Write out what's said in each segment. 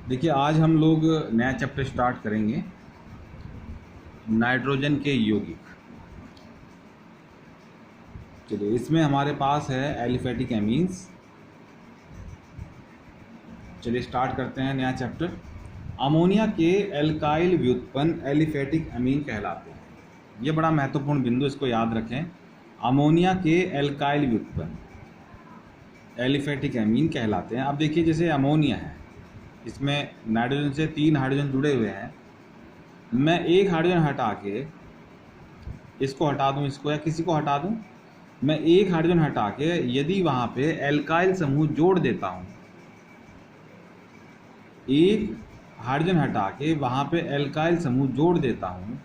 देखिए, आज हम लोग नया चैप्टर स्टार्ट करेंगे, नाइट्रोजन के यौगिक। चलिए, इसमें हमारे पास है एलिफेटिक एमीन्स। चलिए स्टार्ट करते हैं नया चैप्टर। अमोनिया के एल्काइल व्युत्पन्न एलिफेटिक अमीन कहलाते हैं। ये बड़ा महत्वपूर्ण बिंदु, इसको याद रखें। अमोनिया के एल्काइल व्युत्पन्न एलिफेटिक अमीन कहलाते हैं। अब देखिए, जैसे अमोनिया है, इसमें नाइट्रोजन से 3 हाइड्रोजन जुड़े हुए हैं। मैं एक हाइड्रोजन हटा के इसको हटा दूं, इसको या किसी को हटा दूं, मैं एक हाइड्रोजन हटा के यदि वहाँ पे एल्काइल समूह जोड़ देता हूँ, एक हाइड्रोजन हटा के वहाँ पे एल्काइल समूह जोड़ देता हूँ,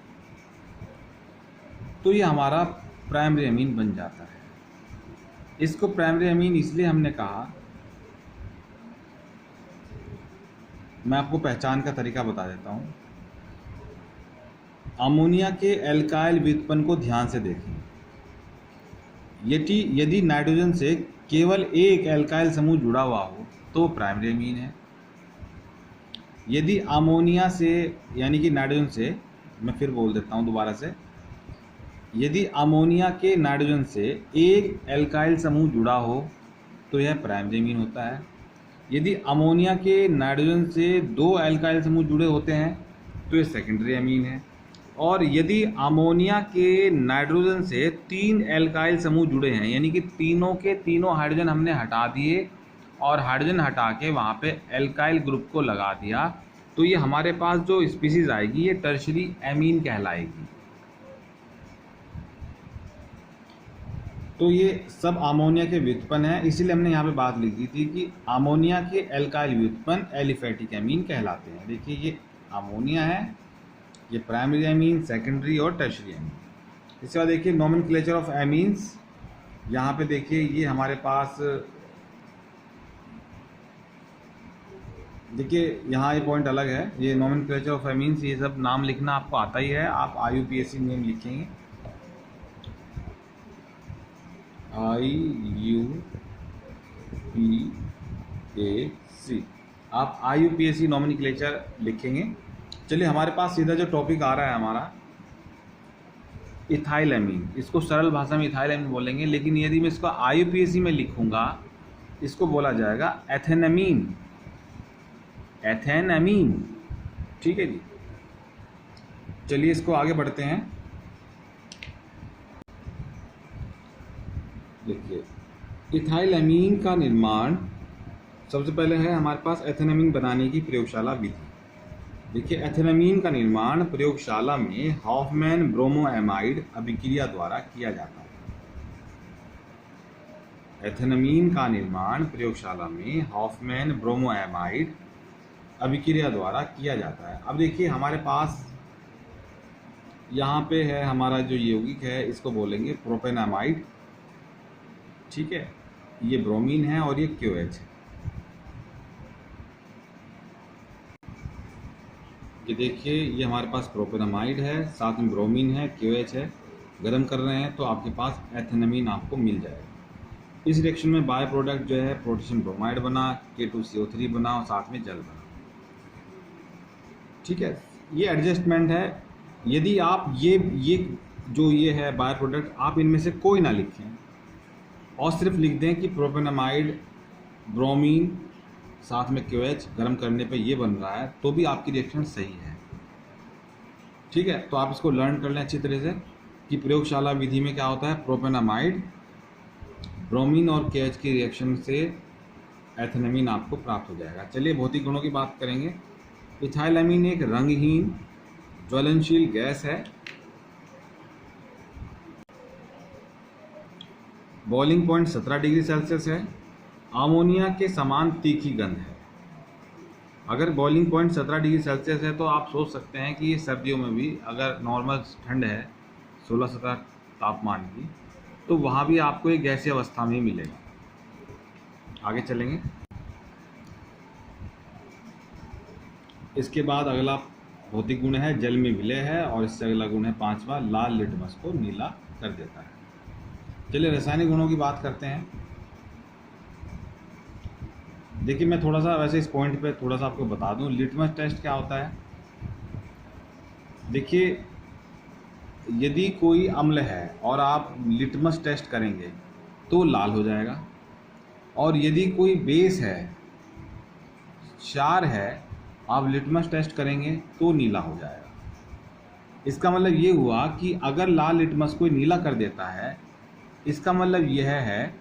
तो ये हमारा प्राइमरी अमीन बन जाता है। इसको प्राइमरी अमीन इसलिए हमने कहा, मैं आपको पहचान का तरीका बता देता हूँ। अमोनिया के एल्काइल व्युत्पन्न को ध्यान से देखें। यदि नाइट्रोजन से केवल एक एल्काइल समूह जुड़ा हुआ हो तो प्राइमरी अमीन है। यदि अमोनिया से, यानी कि नाइट्रोजन से, मैं फिर बोल देता हूँ दोबारा से, यदि अमोनिया के नाइट्रोजन से एक एल्काइल समूह जुड़ा हो तो यह प्राइमरी अमीन होता है। यदि अमोनिया के नाइट्रोजन से 2 एल्काइल समूह जुड़े होते हैं तो यह सेकेंडरी अमीन है। और यदि अमोनिया के नाइट्रोजन से 3 एल्काइल समूह जुड़े हैं, यानी कि तीनों के तीनों हाइड्रोजन हमने हटा दिए और हाइड्रोजन हटा के वहाँ पे एल्काइल ग्रुप को लगा दिया, तो ये हमारे पास जो स्पीसीज आएगी ये टर्शरी एमीन कहलाएगी। तो ये सब अमोनिया के व्युत्पन्न है, इसीलिए हमने यहाँ पे बात लिखी थी कि अमोनिया के एल्काइल व्युत्पन्न एलिफेटिक एमीन कहलाते हैं। देखिए, ये अमोनिया है, ये प्राइमरी एमीन, सेकेंडरी और टर्शरी एमीन। इसके बाद देखिए नोमेनक्लेचर ऑफ एमीन्स। यहाँ पे देखिए, ये हमारे पास, देखिए यहाँ ये पॉइंट अलग है। ये नोमेनक्लेचर ऑफ एमीन्स, ये सब नाम लिखना आपको आता ही है, आप IUPAC नेम लिखेंगे, IUPAC, आप IUPAC नोमेनक्लेचर लिखेंगे। चलिए, हमारे पास सीधा जो टॉपिक आ रहा है हमारा, इथाइल एमीन। इसको सरल भाषा में इथाइल एमीन बोलेंगे, लेकिन यदि मैं इसको IUPAC में लिखूंगा, इसको बोला जाएगा एथेनमीन। एथेनमीन, ठीक है जी। चलिए इसको आगे बढ़ते हैं। देखिए, इथाइल एमीन का निर्माण सबसे पहले है हमारे पास एथेनमीन बनाने की प्रयोगशाला विधि। देखिए, एथेनमीन का निर्माण प्रयोगशाला में हॉफमैन ब्रोमोएमाइड अभिक्रिया द्वारा किया जाता है। एथेनमीन का निर्माण प्रयोगशाला में हॉफमैन ब्रोमोएमाइड अभिक्रिया द्वारा किया जाता है। अब देखिए, हमारे पास यहाँ पे है हमारा जो यौगिक है, इसको बोलेंगे प्रोपेनामाइड, ठीक है। ये ब्रोमीन है और ये QH है। ये देखिए, ये हमारे पास प्रोपेनामाइड है, साथ में ब्रोमीन है, QH है। गर्म कर रहे हैं तो आपके पास एथेनमीन आपको मिल जाएगा। इस रिएक्शन में बाय प्रोडक्ट जो है पोटेशियम ब्रोमाइड बना, K2CO3 बना और साथ में जल बना, ठीक है। ये एडजस्टमेंट है। यदि आप ये जो ये है बाय प्रोडक्ट, आप इनमें से कोई ना लिखें और सिर्फ लिख दें कि प्रोपेनामाइड, ब्रोमीन, साथ में QH, गर्म करने पे ये बन रहा है, तो भी आपकी रिएक्शन सही है, ठीक है। तो आप इसको लर्न कर लें अच्छी तरह से कि प्रयोगशाला विधि में क्या होता है। प्रोपेनामाइड, ब्रोमीन और KH की रिएक्शन से एथेनमीन आपको प्राप्त हो जाएगा। चलिए भौतिक गुणों की बात करेंगे। इथाइल एमीन एक रंगहीन ज्वलनशील गैस है। बॉइलिंग पॉइंट 17 डिग्री सेल्सियस है। अमोनिया के समान तीखी गंध है। अगर बॉइलिंग पॉइंट 17 डिग्री सेल्सियस है तो आप सोच सकते हैं कि ये सर्दियों में भी, अगर नॉर्मल ठंड है 16-17 तापमान की, तो वहाँ भी आपको एक गैसीय अवस्था में ही मिलेगा। आगे चलेंगे। इसके बाद अगला भौतिक गुण है जल में विलय है, और इससे अगला गुण है 5वां, लाल लिटमस को नीला कर देता है। चलिए रासायनिक गुणों की बात करते हैं। देखिए मैं थोड़ा सा वैसे इस पॉइंट पे थोड़ा सा आपको बता दूं, लिटमस टेस्ट क्या होता है। देखिए यदि कोई अम्ल है और आप लिटमस टेस्ट करेंगे तो लाल हो जाएगा, और यदि कोई बेस है, क्षार है, आप लिटमस टेस्ट करेंगे तो नीला हो जाएगा। इसका मतलब ये हुआ कि अगर लाल लिटमस कोई नीला कर देता है, इसका मतलब यह है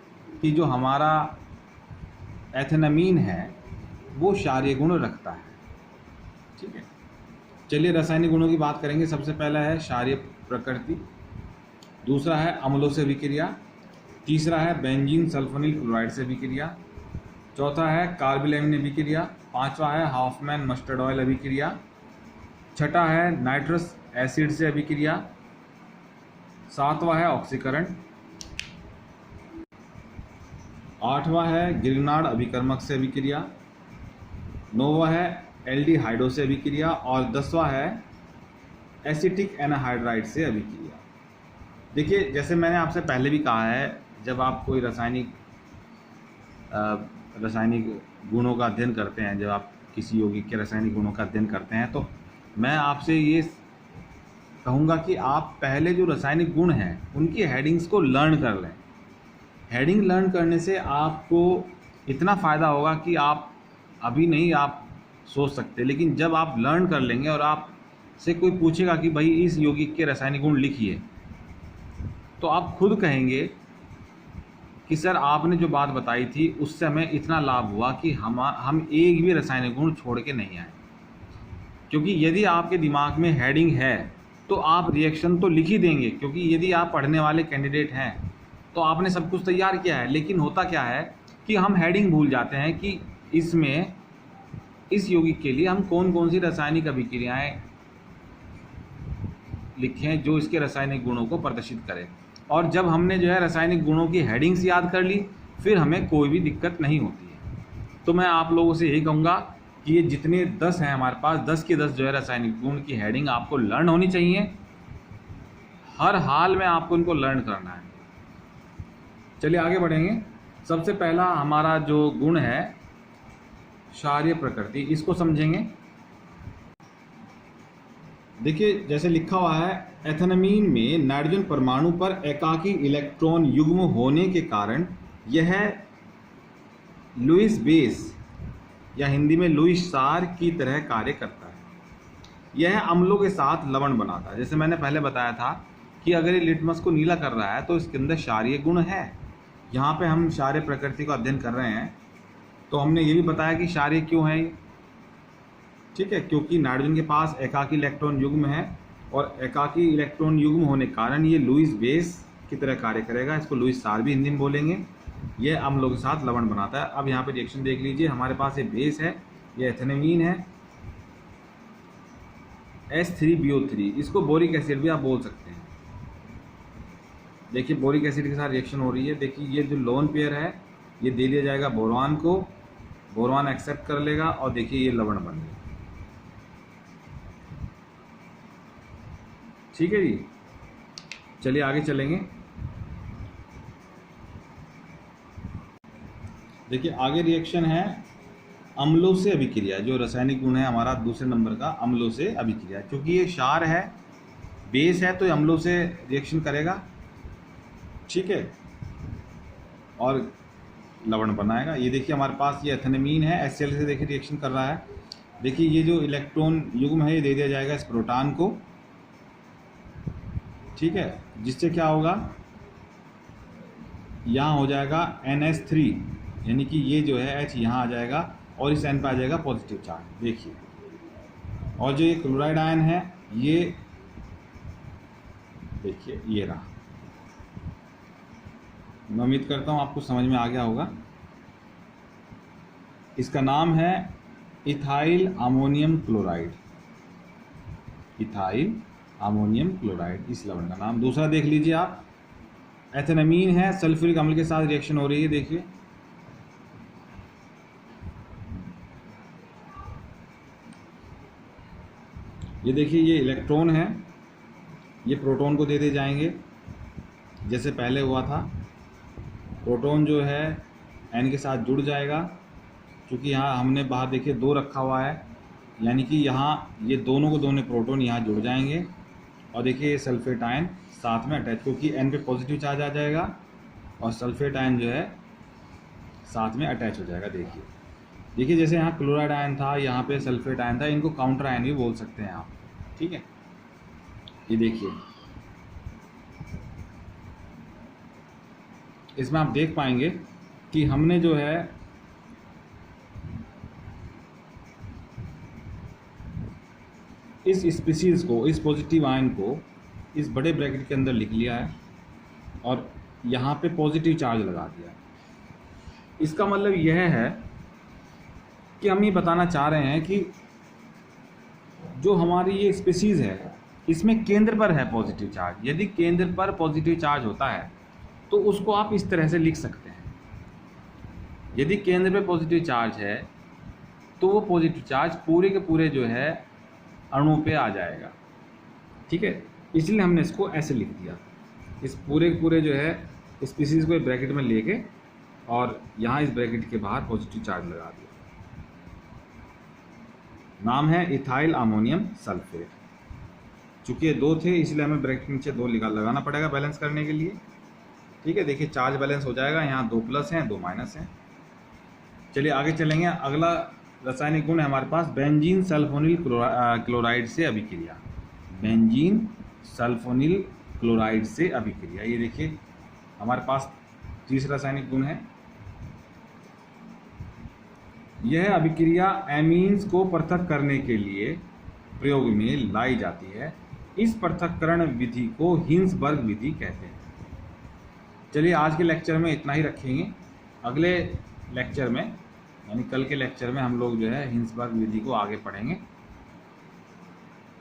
कि जो हमारा एथेनामीन है वो क्षारीय गुण रखता है। ठीक है, चलिए रासायनिक गुणों की बात करेंगे। सबसे पहला है क्षारीय प्रकृति, दूसरा है अम्लों से अभिक्रिया, तीसरा है बेंजीन सल्फोनिल क्लोराइड से अभिक्रिया, चौथा है कार्बिलैमिन अभिक्रिया, पांचवा है हॉफमैन मस्टर्ड ऑयल अभिक्रिया, छठा है नाइट्रस एसिड से अभिक्रिया, सातवां है ऑक्सीकरण, आठवां है गिरनार्ड अभिकर्मक से अभिक्रिया, नौवां है एल्डिहाइडो से अभिक्रिया, और 10वां है एसिटिक एनाहाइड्राइड से अभिक्रिया। देखिए जैसे मैंने आपसे पहले भी कहा है, जब आप कोई रासायनिक गुणों का अध्ययन करते हैं, जब आप किसी यौगिक के रासायनिक गुणों का अध्ययन करते हैं, तो मैं आपसे ये कहूँगा कि आप पहले जो रासायनिक गुण हैं उनकी हेडिंग्स को लर्न कर लें। हेडिंग लर्न करने से आपको इतना फ़ायदा होगा कि आप अभी नहीं आप सोच सकते, लेकिन जब आप लर्न कर लेंगे और आप से कोई पूछेगा कि भाई इस यौगिक के रासायनिक गुण लिखिए, तो आप खुद कहेंगे कि सर आपने जो बात बताई थी उससे हमें इतना लाभ हुआ कि हम एक भी रासायनिक गुण छोड़ के नहीं आए। क्योंकि यदि आपके दिमाग में हेडिंग है तो आप रिएक्शन तो लिख ही देंगे, क्योंकि यदि आप पढ़ने वाले कैंडिडेट हैं तो आपने सब कुछ तैयार किया है। लेकिन होता क्या है कि हम हेडिंग भूल जाते हैं कि इसमें इस यौगिक के लिए हम कौन कौन सी रासायनिक अभिक्रियाएं लिखें जो इसके रासायनिक गुणों को प्रदर्शित करें। और जब हमने जो है रासायनिक गुणों की हेडिंग्स याद कर ली, फिर हमें कोई भी दिक्कत नहीं होती है। तो मैं आप लोगों से यही कहूँगा कि ये जितने 10 हैं हमारे पास, 10 के 10 जो है रासायनिक गुण की हेडिंग आपको लर्न होनी चाहिए। हर हाल में आपको इनको लर्न करना है। चलिए आगे बढ़ेंगे। सबसे पहला हमारा जो गुण है क्षारीय प्रकृति, इसको समझेंगे। देखिए जैसे लिखा हुआ है, एथेनामीन में नाइट्रोजन परमाणु पर एकाकी इलेक्ट्रॉन युग्म होने के कारण यह लुईस बेस या हिंदी में लुईस क्षार की तरह कार्य करता है। यह अम्लों के साथ लवण बनाता है। जैसे मैंने पहले बताया था कि अगर ये लिटमस को नीला कर रहा है तो इसके अंदर क्षारीय गुण है। यहाँ पे हम क्षारीय प्रकृति का अध्ययन कर रहे हैं, तो हमने ये भी बताया कि क्षारीय क्यों है। ठीक है, क्योंकि नाइट्रोजन के पास एकाकी इलेक्ट्रॉन युग्म है, और एकाकी इलेक्ट्रॉन युग्म होने के कारण ये लुईस बेस की तरह कार्य करेगा। इसको लुईस क्षार भी हिंदी में बोलेंगे। यह अम्लों के साथ लवण बनाता है। अब यहाँ पे रिएक्शन देख लीजिए, हमारे पास ये बेस है, ये एथेनामीन है, H3BO3, इसको बोरिक एसिड भी आप बोल सकते हैं। देखिए बोरिक एसिड के साथ रिएक्शन हो रही है। देखिए ये जो लोन पेयर है ये दे दिया जाएगा बोरॉन को, बोरॉन एक्सेप्ट कर लेगा, और देखिए ये लवण बन गया। ठीक है जी, चलिए आगे चलेंगे। देखिए आगे रिएक्शन है अम्लों से अभिक्रिया। जो रासायनिक गुण है हमारा दूसरे नंबर का, अम्लों से अभिक्रिया। क्योंकि ये क्षार है, बेस है, तो ये अम्लों से रिएक्शन करेगा। ठीक है, और लवण बनाएगा। ये देखिए हमारे पास ये एथेनामीन है, HCl से देखिए रिएक्शन कर रहा है। देखिए ये जो इलेक्ट्रॉन युग्म है ये दे दिया जाएगा इस प्रोटॉन को। ठीक है, जिससे क्या होगा, यहाँ हो जाएगा NH3, यानी कि ये जो है H यहाँ आ जाएगा और इस N पे आ जाएगा पॉजिटिव चार्ज। देखिए, और जो ये क्लोराइड आयन है ये देखिए ये रहा। मैं उम्मीद करता हूँ आपको समझ में आ गया होगा। इसका नाम है ethyl ammonium chloride. Ethyl ammonium chloride इस लवण का नाम। दूसरा देख लीजिए आप, एथेनामीन है, सल्फ्यूरिक अम्ल के साथ रिएक्शन हो रही है। देखिए ये देखिए ये इलेक्ट्रॉन है, ये प्रोटॉन को दे दिए जाएंगे जैसे पहले हुआ था। प्रोटॉन जो है N के साथ जुड़ जाएगा क्योंकि यहाँ हमने बाहर देखिए 2 रखा हुआ है, यानी कि यहाँ ये दोनों को दोनों प्रोटॉन यहाँ जुड़ जाएंगे और देखिए ये सल्फेट आयन साथ में अटैच, क्योंकि N पे पॉजिटिव चार्ज आ जाएगा और सल्फेट आयन जो है साथ में अटैच हो जाएगा। देखिए जैसे यहाँ क्लोराइड आयन था, यहाँ पे सल्फेट आयन था, इनको काउंटर आयन भी बोल सकते हैं आप, ठीक है। ये देखिए इसमें आप देख पाएंगे कि हमने जो है इस स्पीशीज़ को, इस पॉजिटिव आयन को इस बड़े ब्रैकेट के अंदर लिख लिया है और यहाँ पे पॉजिटिव चार्ज लगा दिया। इसका मतलब यह है कि हम ये बताना चाह रहे हैं कि जो हमारी ये स्पीशीज़ है इसमें केंद्र पर है पॉजिटिव चार्ज। यदि केंद्र पर पॉजिटिव चार्ज होता है तो उसको आप इस तरह से लिख सकते हैं। यदि केंद्र पे पॉजिटिव चार्ज है तो वो पॉजिटिव चार्ज पूरे के पूरे जो है अणु पे आ जाएगा, ठीक है। इसलिए हमने इसको ऐसे लिख दिया, इस पूरे के पूरे जो है स्पीशीज़ को ब्रैकेट में लेके और यहाँ इस ब्रैकेट के बाहर पॉजिटिव चार्ज लगा दिया। नाम है इथाइल अमोनियम सल्फेट। चूँकि ये 2 थे इसलिए हमें ब्रैकेट के नीचे 2 लगाना पड़ेगा बैलेंस करने के लिए, ठीक है। देखिए चार्ज बैलेंस हो जाएगा, यहाँ 2 प्लस हैं 2 माइनस हैं। चलिए आगे चलेंगे। अगला रासायनिक गुण है हमारे पास बेंजीन सल्फोनिल क्लोराइड से अभिक्रिया। बेंजीन सल्फोनिल क्लोराइड से अभिक्रिया, ये देखिए हमारे पास तीसरा रासायनिक गुण है। यह अभिक्रिया एमीन्स को पृथक करने के लिए प्रयोग में लाई जाती है। इस पृथक्करण विधि को हिंसबर्ग विधि कहते हैं। चलिए आज के लेक्चर में इतना ही रखेंगे। अगले लेक्चर में यानी कल के लेक्चर में हम लोग जो है हिंसबर्ग विधि को आगे पढ़ेंगे।